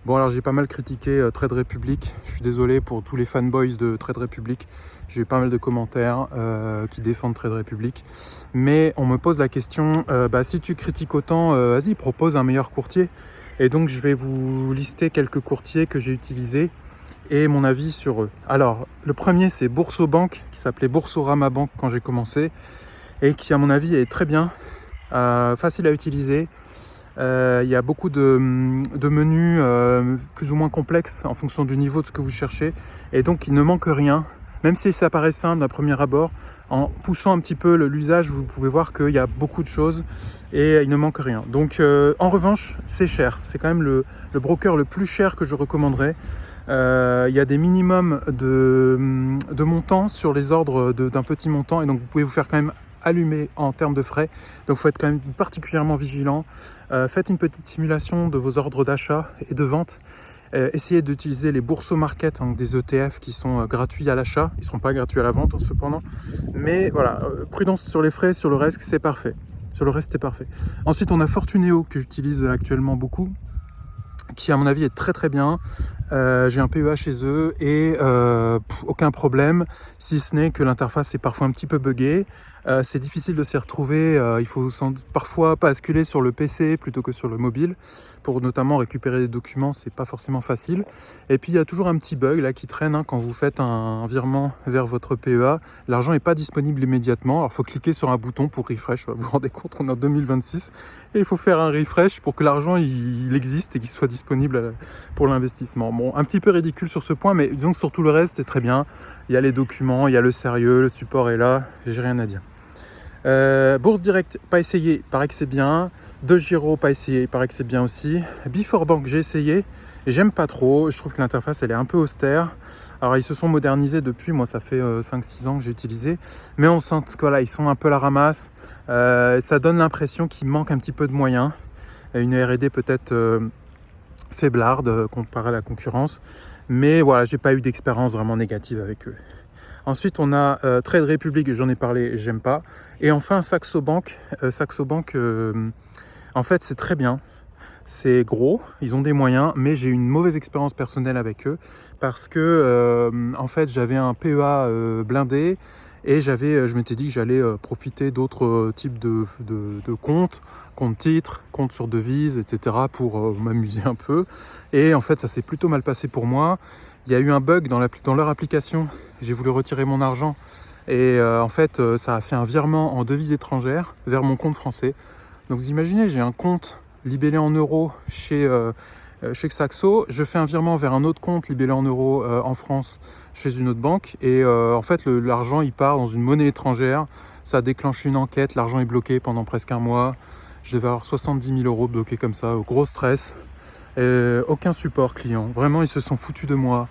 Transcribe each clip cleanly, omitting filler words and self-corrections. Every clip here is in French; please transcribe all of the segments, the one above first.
Bon, alors j'ai pas mal critiqué Trade Republic. Je suis désolé pour tous les fanboys de Trade Republic. J'ai eu pas mal de commentaires qui défendent Trade Republic. Mais on me pose la question, si tu critiques autant, vas-y, propose un meilleur courtier. Et donc je vais vous lister quelques courtiers que j'ai utilisés et mon avis sur eux. Alors, le premier c'est Boursobank, qui s'appelait Boursorama Bank quand j'ai commencé, et qui à mon avis est très bien, facile à utiliser. Il y a beaucoup de menus plus ou moins complexes en fonction du niveau de ce que vous cherchez, et donc il ne manque rien, même si ça paraît simple à premier abord. En poussant un petit peu l'usage, vous pouvez voir qu'il y a beaucoup de choses et il ne manque rien. Donc en revanche, c'est cher, c'est quand même le broker le plus cher que je recommanderais. Il y a des minimums de montants sur les ordres d'un petit montant, et donc vous pouvez vous faire quand même allumer en termes de frais, donc il faut être quand même particulièrement vigilant. Faites une petite simulation de vos ordres d'achat et de vente. Essayez d'utiliser les Bourso Market, donc des ETF qui sont gratuits à l'achat. Ils ne seront pas gratuits à la vente cependant, mais voilà, prudence sur les frais, sur le reste c'est parfait. Sur le reste c'est parfait. Ensuite on a Fortuneo que j'utilise actuellement beaucoup, qui à mon avis est très très bien. J'ai un PEA chez eux et aucun problème, si ce n'est que l'interface est parfois un petit peu buggée. C'est difficile de s'y retrouver, il faut parfois basculer sur le PC plutôt que sur le mobile pour notamment récupérer des documents, c'est pas forcément facile. Et puis il y a toujours un petit bug là qui traîne quand vous faites un virement vers votre PEA, l'argent n'est pas disponible immédiatement, alors il faut cliquer sur un bouton pour refresh. Vous vous rendez compte, on est en 2026 et il faut faire un refresh pour que l'argent il existe et qu'il soit disponible pour l'investissement. Bon, un petit peu ridicule sur ce point, mais disons que sur tout le reste c'est très bien. Il y a les documents, il y a le sérieux, le support est là, j'ai rien à dire. Bourse Direct, pas essayé, paraît que c'est bien. DeGiro, pas essayé, paraît que c'est bien aussi. Before Bank, j'ai essayé et j'aime pas trop. Je trouve que l'interface elle est un peu austère. Alors ils se sont modernisés depuis, moi ça fait 5-6 ans que j'ai utilisé, mais on sent que voilà, ils sont un peu à la ramasse. Ça donne l'impression qu'il manque un petit peu de moyens. Une R&D peut-être faiblarde comparé à la concurrence, mais voilà, j'ai pas eu d'expérience vraiment négative avec eux. Ensuite, on a Trade Republic, j'en ai parlé, j'aime pas. Et enfin, Saxo Bank. En fait, c'est très bien. C'est gros, ils ont des moyens, mais j'ai eu une mauvaise expérience personnelle avec eux parce que, en fait, j'avais un PEA blindé et je m'étais dit que j'allais profiter d'autres types de comptes titres, comptes sur devises, etc. pour m'amuser un peu. Et en fait, ça s'est plutôt mal passé pour moi. Il y a eu un bug dans leur application. J'ai voulu retirer mon argent et en fait ça a fait un virement en devises étrangères vers mon compte français. Donc vous imaginez, j'ai un compte libellé en euros chez Saxo, je fais un virement vers un autre compte libellé en euros en France chez une autre banque et en fait l'argent il part dans une monnaie étrangère, ça déclenche une enquête, l'argent est bloqué pendant presque un mois, je devais avoir 70 000 € bloqués comme ça, gros stress. Aucun support client, vraiment ils se sont foutus de moi.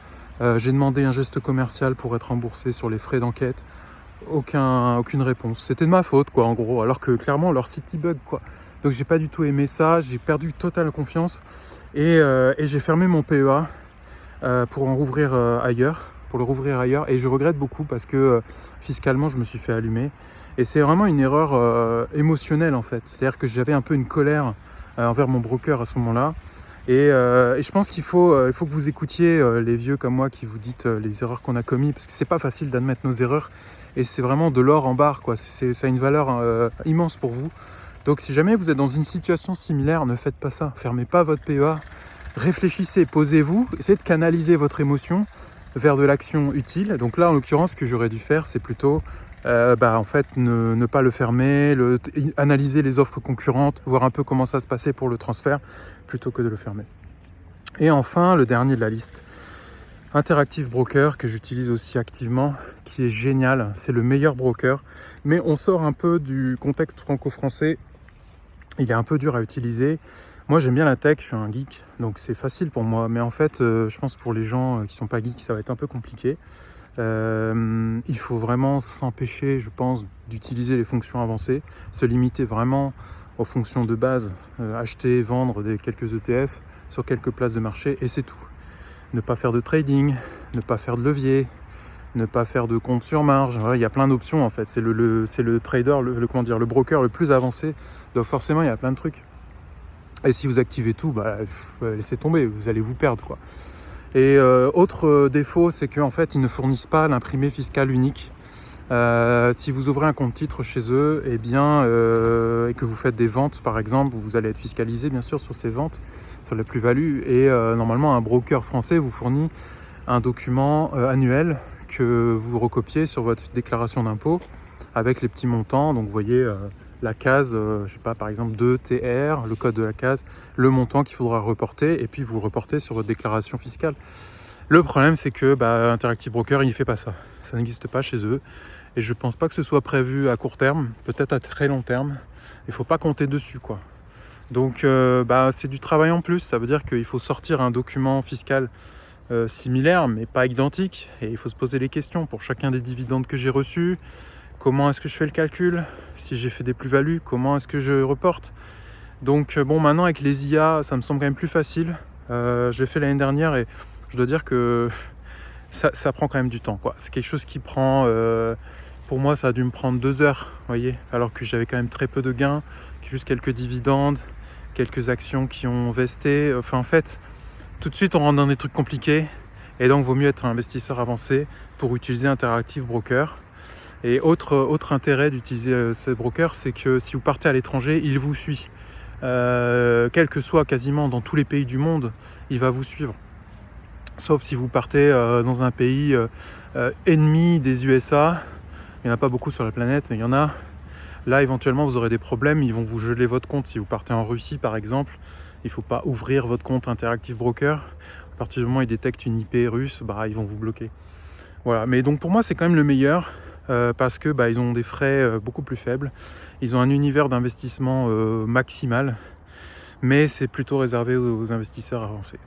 J'ai demandé un geste commercial pour être remboursé sur les frais d'enquête, aucune réponse. C'était de ma faute quoi en gros, alors que clairement leur site il bug quoi. Donc j'ai pas du tout aimé ça, j'ai perdu totale confiance et j'ai fermé mon PEA pour en rouvrir ailleurs, pour le rouvrir ailleurs, et je regrette beaucoup parce que fiscalement je me suis fait allumer et c'est vraiment une erreur émotionnelle en fait. C'est-à-dire que j'avais un peu une colère envers mon broker à ce moment-là. Et je pense qu'il faut que vous écoutiez les vieux comme moi qui vous dites les erreurs qu'on a commises, parce que c'est pas facile d'admettre nos erreurs et c'est vraiment de l'or en barre quoi. Ça a une valeur immense pour vous. Donc si jamais vous êtes dans une situation similaire, ne faites pas ça, fermez pas votre PEA, réfléchissez, posez-vous, essayez de canaliser votre émotion vers de l'action utile. Donc là en l'occurrence ce que j'aurais dû faire c'est plutôt en fait ne pas le fermer, analyser les offres concurrentes, voir un peu comment ça se passait pour le transfert plutôt que de le fermer. Et enfin le dernier de la liste, Interactive Broker, que j'utilise aussi activement, qui est génial, c'est le meilleur broker, mais on sort un peu du contexte franco-français, il est un peu dur à utiliser. Moi j'aime bien la tech, je suis un geek, donc c'est facile pour moi, mais en fait je pense pour les gens qui sont pas geeks ça va être un peu compliqué. Il faut vraiment s'empêcher, je pense, d'utiliser les fonctions avancées, se limiter vraiment aux fonctions de base, acheter, vendre quelques ETF sur quelques places de marché et c'est tout. Ne pas faire de trading, ne pas faire de levier, ne pas faire de compte sur marge. Voilà, il y a plein d'options en fait. C'est le trader, le broker le plus avancé. Donc forcément, il y a plein de trucs. Et si vous activez tout, laissez tomber, vous allez vous perdre, quoi. Et autre défaut, c'est qu'en fait, ils ne fournissent pas l'imprimé fiscal unique. Si vous ouvrez un compte titre chez eux, et que vous faites des ventes, par exemple, vous allez être fiscalisé, bien sûr, sur ces ventes, sur la plus-value. Et normalement, un broker français vous fournit un document annuel que vous recopiez sur votre déclaration d'impôt avec les petits montants. Donc, vous voyez la case, je sais pas, par exemple 2TR, le code de la case, le montant qu'il faudra reporter, et puis vous le reportez sur votre déclaration fiscale. Le problème, c'est que Interactive Broker, il ne fait pas ça. Ça n'existe pas chez eux. Et je ne pense pas que ce soit prévu à court terme, peut-être à très long terme. Il ne faut pas compter dessus, quoi. Donc, c'est du travail en plus. Ça veut dire qu'il faut sortir un document fiscal similaire, mais pas identique. Et il faut se poser les questions pour chacun des dividendes que j'ai reçus. Comment est-ce que je fais le calcul? Si j'ai fait des plus-values, comment est-ce que je reporte? Donc, maintenant, avec les IA, ça me semble quand même plus facile. Je l'ai fait l'année dernière et je dois dire que ça prend quand même du temps, quoi. C'est quelque chose qui prend, pour moi, ça a dû me prendre 2 heures, vous voyez, alors que j'avais quand même très peu de gains, juste quelques dividendes, quelques actions qui ont vesté. Enfin, en fait, tout de suite, on rentre dans des trucs compliqués, et donc, il vaut mieux être un investisseur avancé pour utiliser Interactive Broker. Et autre intérêt d'utiliser ce broker, c'est que si vous partez à l'étranger, il vous suit. Quel que soit quasiment dans tous les pays du monde, il va vous suivre. Sauf si vous partez dans un pays ennemi des USA, il n'y en a pas beaucoup sur la planète, mais il y en a. Là, éventuellement, vous aurez des problèmes, ils vont vous geler votre compte. Si vous partez en Russie, par exemple, il ne faut pas ouvrir votre compte Interactive Broker. À partir du moment où ils détectent une IP russe, ils vont vous bloquer. Voilà, mais donc pour moi, c'est quand même le meilleur parce que ils ont des frais beaucoup plus faibles. Ils ont un univers d'investissement maximal, mais c'est plutôt réservé aux investisseurs avancés.